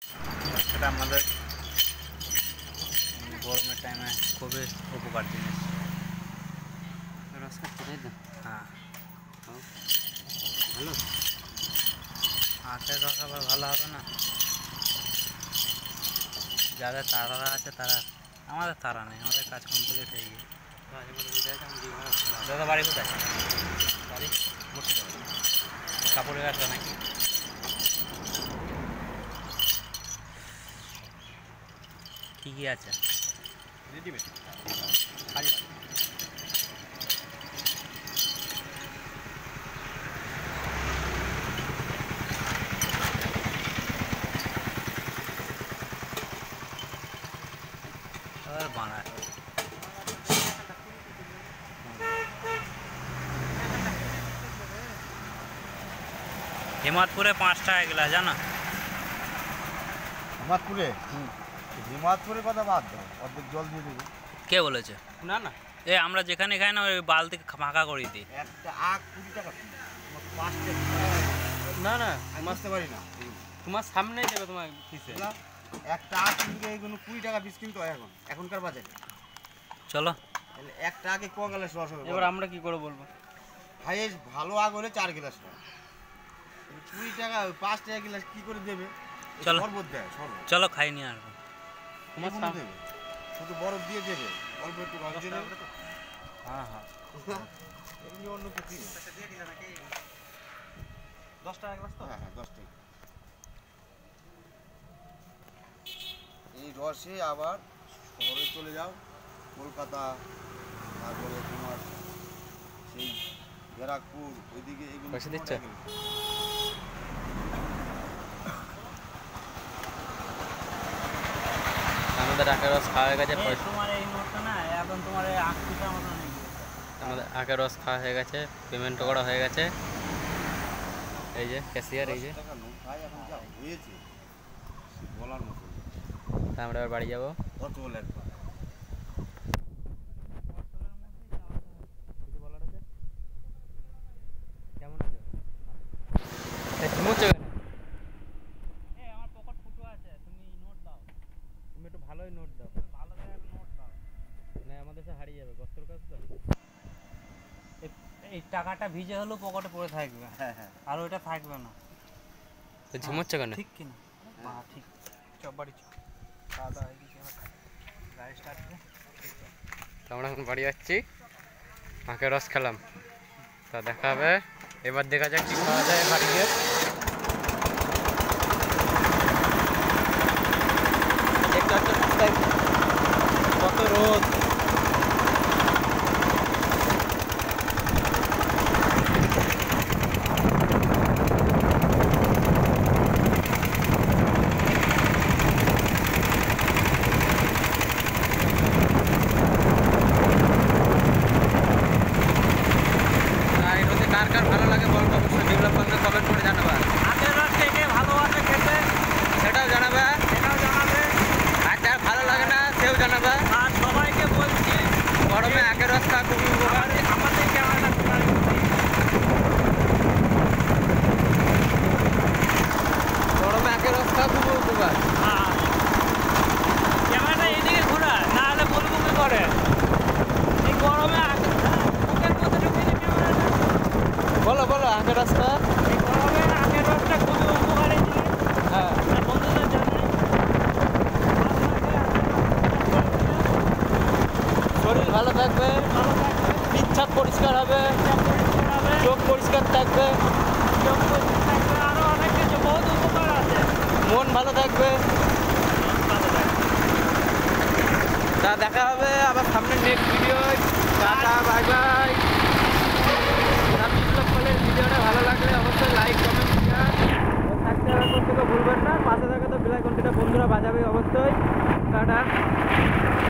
সেটা আমাদের গরমের টাইমে খুবই উপকার জিনিস। রস খাচ্ছে তাই তো? হ্যাঁ, ভালো। আখের রস আবার ভালো হবে না? যাদের তারা আছে তারা, আমাদের তারা নেই, আমাদের কাজ কমপ্লিট হয়ে গিয়ে। দাদা বাড়ি কোথায়? বাড়ি মুর্শিদাবাদ। কাপড়ের ব্যবসা নাকি? কী কী আছে? রেডিমেড কাজ বানায়। হিমাদপুরে 5 টাকা গ্লাস জানো? হিমাদপুরে? হিমাদপুরের কথা বাদ দাও, অর্ধেক জল দিয়ে দেবে। কে বলেছে? না না, আমরা যেখানে খাই না ওই বালতি ফাঁকা করে দিই। একটা আখ 20 টাকা, 5 না না, মাসতে পারি না। তোমার সামনেই দেবে তোমার কিসে। একটা আখ কিনতে এইগুলো 20 টাকা পিস কিনতে হয় এখনকার বাজারে। চলো তাহলে একটা আগে ক গ্লাস রস হবে? এবার আমরা কি করে বলবো? ভাই ভালো আগ হলে 4 গ্লাস হয়। 20 টাকা 5 টাকা গ্লাস কি করে দেবে? চলো। শরবত দেয়, শরবত। চলো খাই নিয়ে আসবো। তোমার এগুলো দেবে, শুধু বরফ দিয়ে দেবে, অল্প একটু রস দিয়ে দেবে। হ্যাঁ হ্যাঁ, এমনি অন্য কিছু নেই। 10 টাকা গ্লাস তো? হ্যাঁ হ্যাঁ, 10 টাকা। এই রসে আবার শহরে চলে যাও, কলকাতা, তারপরে তোমার সেই ব্যারাকপুর, ওইদিকে এগুলো পয়সা দিচ্ছে? আমাদের আখের রস খাওয়া হয়ে গেছে। তোমার এই নোটটা না এখন তোমার এই আঁকটিটা মতো নেই। আমাদের আখের রস খাওয়া হয়ে গেছে, পেমেন্টও করা হয়ে গেছে। এই যে ক্যাশিয়ার, এই যে। 10 টাকা নোট ভাই এখন যা হয়েছে বলার মতো। আমরা এবার বাড়ি যাবো। কত বলে একবার কেমন আছে? ঘুমোচ্ছো কেন? আমার পকেট ফুটো আছে, তুমি নোট দাও। তুমি একটু ভালোই নোট দাও, ভালো করে নোট দাও। না আমাদের সে হারিয়ে যাবে, গস্তর কাজ তো। এই টাকাটা ভিজে হলেও পকেটে পড়ে থাকবে। হ্যাঁ হ্যাঁ, আর ওইটা থাকবে না। তো ঝুমোচ্ছো কেন? ঠিক কিনা? হ্যাঁ ঠিক। চপ বাড়ি চপ, খাওয়া দাওয়া হয়ে গেছে, গাড়ি স্টার্ট করে। তো আমরা এখন বাড়ি যাচ্ছি, আখের রস খেলাম। তা দেখা হবে, এবার দেখা যাক কি খাওয়া যায় বাড়ি গিয়ে। কত রোদ! কার কার ভালো লাগে বলবো, অবশ্যই বিপ্লব বাংলা কমেন্ট করে জানাবা। আখের রস কে কে ভালোবাসে খেতে সেটাও জানাবা, সেটাও জানাবে। আর যার ভালো লাগে না সেও জানাবা। আর সবাইকে বলছি গরমে আখের রস খাওয়া খুবই উপকার। আমাদের ক্যামেরাটা খোলা গরমে আখের রস খাওয়া খুবই উপকার। ক্যামেরাটা এইদিকে ঘোরা, না হলে বলবো কি করে এই গরমে মুখের মধ্যে ঢুকিয়ে দিই ক্যামেরাটা। বলো বলো, আখের রস খাওয়া। এই গরমে আখের রসটা খুবই উপকারী জিনিস। হ্যাঁ, আর বন্ধুদের জানাই শরীর ভালো থাকবে, ভালো থাকবে, পিচ্ছাপ পরিষ্কার হবে, পরিষ্কার হবে, চোখ পরিষ্কার থাকবে, চোখ পরিষ্কার থাকবে, আরও অনেক কিছু বহুত উপকার আছে। মন ভালো থাকবে। ভালো থাকবে। তা দেখা হবে আবার সামনে next video. Tata, bye bye.